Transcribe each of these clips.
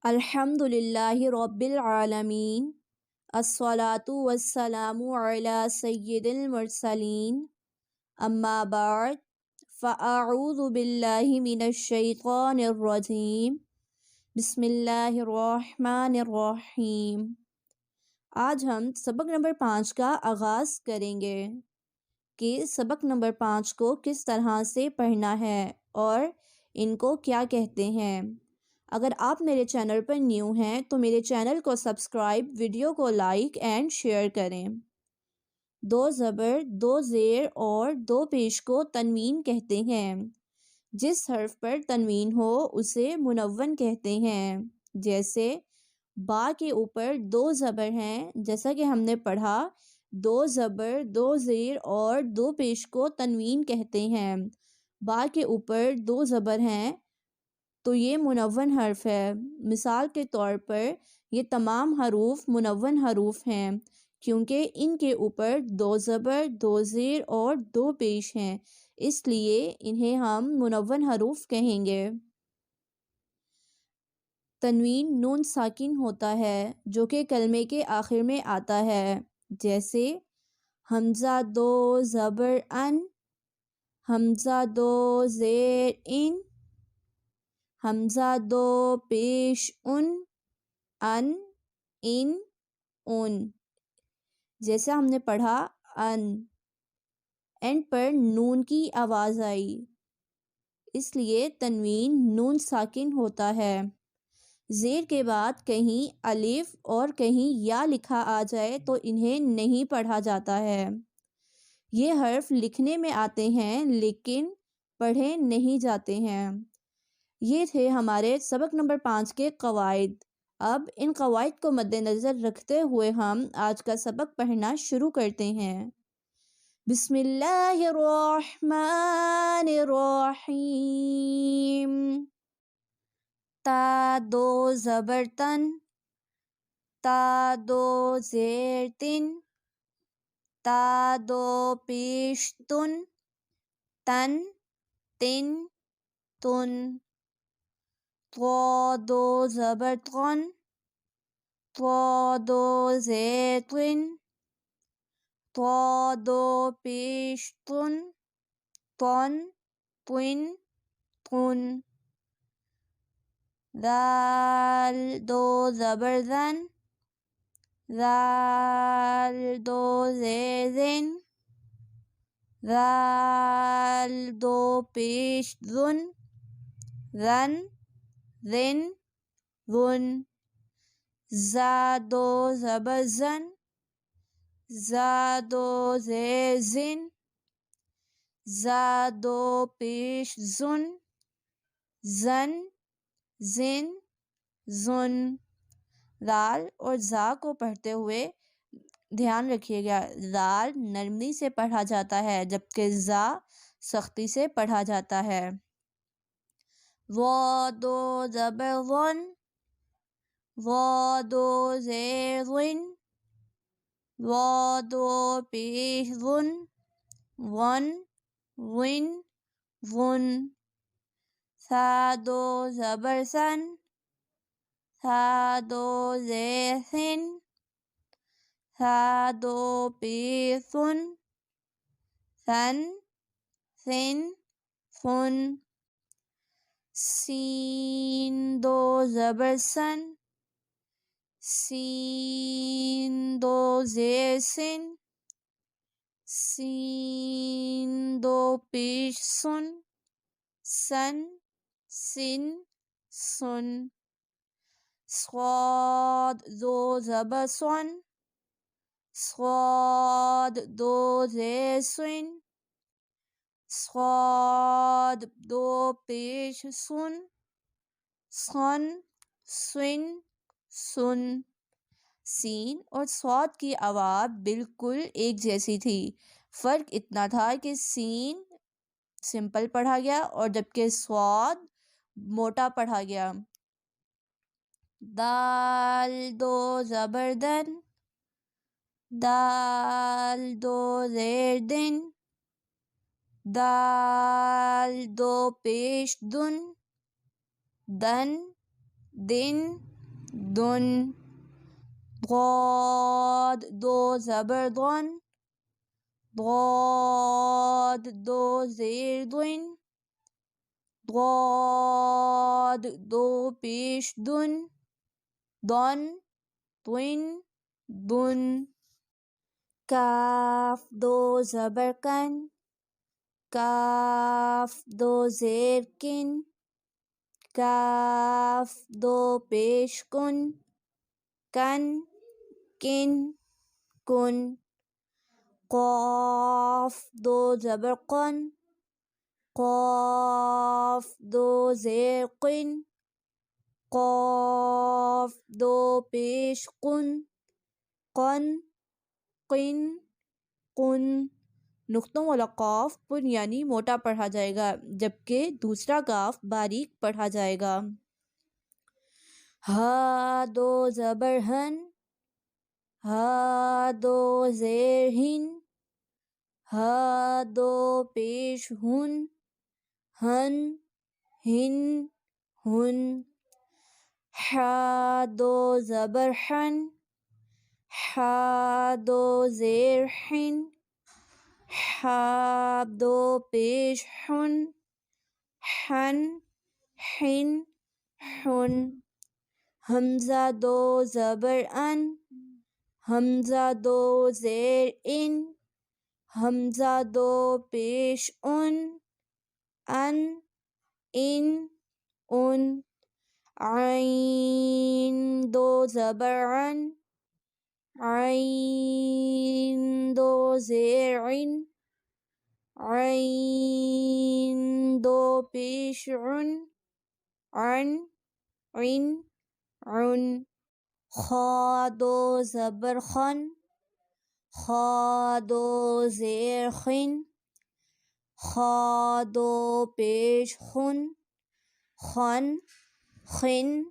الحمدللہ رب العالمین الصلاۃ والسلام علی سید المرسلین اما بعد فاعوذ باللہ من الشیطان الرجیم بسم اللہ الرحمن الرحیم۔ آج ہم سبق نمبر 5 کا آغاز کریں گے کہ سبق نمبر 5 کو کس طرح سے پڑھنا ہے اور ان کو کیا کہتے ہیں۔ اگر آپ میرے چینل پر نیو ہیں تو میرے چینل کو سبسکرائب، ویڈیو کو لائک اینڈ شیئر کریں۔ 2 زبر، 2 زیر اور 2 پیش کو تنوین کہتے ہیں۔ جس حرف پر تنوین ہو اسے منون کہتے ہیں۔ جیسے با کے اوپر 2 زبر ہیں، جیسا کہ ہم نے پڑھا 2 زبر، 2 زیر اور 2 پیش کو تنوین کہتے ہیں۔ با کے اوپر 2 زبر ہیں تو یہ منون حرف ہے۔ مثال کے طور پر یہ تمام حروف منون حروف ہیں کیونکہ ان کے اوپر 2 زبر، 2 زیر اور 2 پیش ہیں، اس لیے انہیں ہم منون حروف کہیں گے۔ تنوین نون ساکن ہوتا ہے جو کہ کلمے کے آخر میں آتا ہے، جیسے حمزہ 2 زبر ان، حمزہ 2 زیر ان، حمزہ 2 پیش ان، ان۔ جیسے ہم نے پڑھا ان، اینڈ پر نون کی آواز آئی، اس لیے تنوین نون ساکن ہوتا ہے۔ زیر کے بعد کہیں الف اور کہیں یا لکھا آ جائے تو انہیں نہیں پڑھا جاتا ہے۔ یہ حرف لکھنے میں آتے ہیں لیکن پڑھے نہیں جاتے ہیں۔ یہ تھے ہمارے سبق نمبر 5 کے قواعد۔ اب ان قواعد کو مد نظر رکھتے ہوئے ہم آج کا سبق پڑھنا شروع کرتے ہیں۔ بسم اللہ الرحمن الرحیم۔ تا 2 زبر تن، تا 2 زیر تن، تا 2 پیش تن، تن، تن۔ طا 2 زبر تن، طا 2 زیر تن، طا 2 پیش تن، تن۔ ذال 2 زبر زن، ذال 2 زیر زن، ذال 2 پیش زن، ذن۔ زا 2 زبر زن، زا 2 زیر زن، زا 2 پیش زن، زن۔ زال اور زا کو پڑھتے ہوئے دھیان رکھیے گا، زال نرمی سے پڑھا جاتا ہے جبکہ زا سختی سے پڑھا جاتا ہے۔ وا 2 زبر ون، وا 2 زیر ون، وا 2 پیش ون، ون۔ سا 2 زبر سن، سا 2 زیر سن، سا 2 پیش سن، سن۔ سین 2 زبر سن، سین 2 زیر سن، سین 2 پیش سن، سن۔ صاد 2 زبر سن، صاد 2 زیر سن، صاد 2 پیش سن، سن۔ سین اور صاد کی آواز بالکل ایک جیسی تھی، فرق اتنا تھا کہ سین سمپل پڑھا گیا اور جبکہ صاد موٹا پڑھا گیا۔ دال 2 زبر دن، دال 2 زیر دن، دال 2 پیش دن، دن، دن ضاد دو زبر ضن ضاد دو زیر دن ضاد دو پیش دن دن دن دن کاف دو زبر کن کاف دو زیر کن کاف دو پیش کن کن کن کن قاف دو زبر قن قاف دو زیر قن قاف دو پیش قن قن قن قن نقطوں والا قاف پر یعنی موٹا پڑھا جائے گا جبکہ دوسرا قاف باریک پڑھا جائے گا. ہا دو زبر ہن ہا دو زیر ہن ہا دو پیش ہن ہن ہن ہن حا دو زبر حن حا دو زیر حن حا دو پیش حن حن حن حن حمزہ دو زبر ان حمزہ دو زیر ان حمزہ دو پیش ان ان عین دو زبر عن عین دو زیر عن عین دو پیش عن عن عن خا دو زبر خن خا دو زیر خن خا دو پیش خن خن خن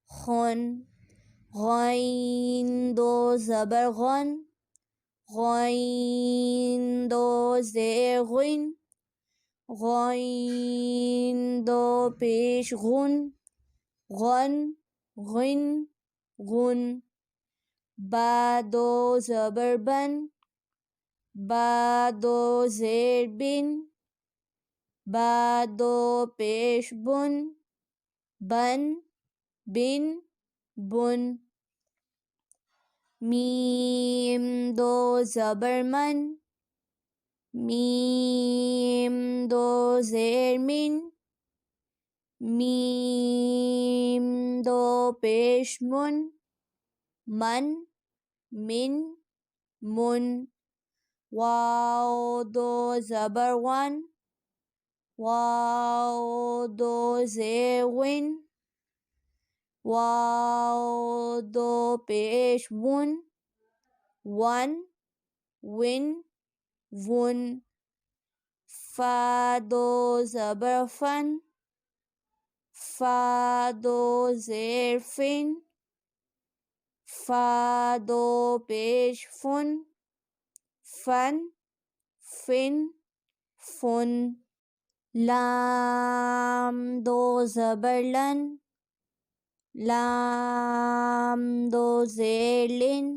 خن غین دو زبر غن غین دو زیر غن غین دو پیش غن غن غن غن با دو زبر بن با دو زیر بن با دو پیش بن بن بن بن میم دو زبر من میم دو زیر من میم دو پیش من من من من واو دو زبر ون واو دو زیر ون واو دو پیش ون ون ون ون فا دو زبر فن فا دو زیر فن فا دو پیش فن فن فن فن لام دو زبر لن لام دو زیر لن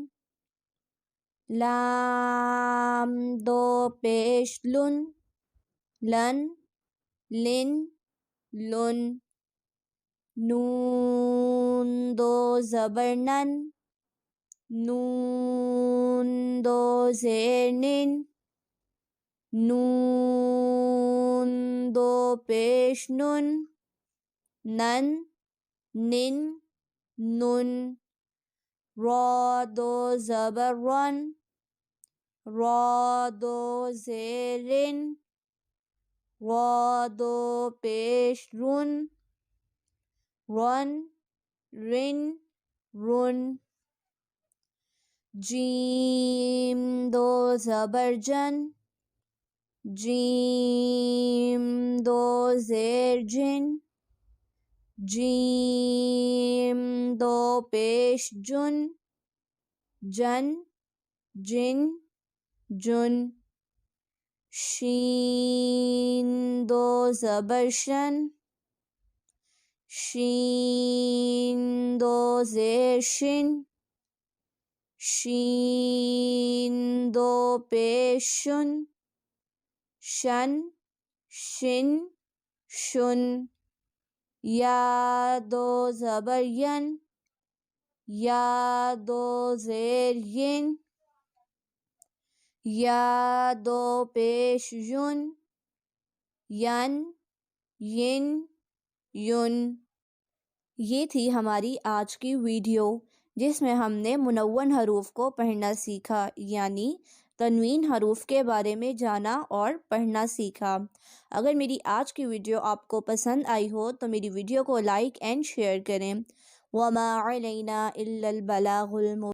لام دو پیش لن لن لن لن نون دو زبر نن نون دو زیر نن نون دو پیش نن نن نن نن را دو زبر رن را دو زیر رن را دو پیش رن رن رن رن جیم دو زبر جن جیم دو زیر جن جیم دو پیش جن جن جن جن شین دو زبر شن شین دو زیر شن، شین دو پیش شن، شن شن شن، یا دو زبر ین، یا دو زیر ین، یا دو پیش یون، ین ین یون۔ یہ تھی ہماری آج کی ویڈیو جس میں ہم نے منون حروف کو پڑھنا سیکھا، یعنی تنوین حروف کے بارے میں جانا اور پڑھنا سیکھا۔ اگر میری آج کی ویڈیو آپ کو پسند آئی ہو تو میری ویڈیو کو لائک اینڈ شیئر کریں۔ وَمَا عَلَيْنَا إِلَّا الْبَلَاغُ الْمُبِينُ۔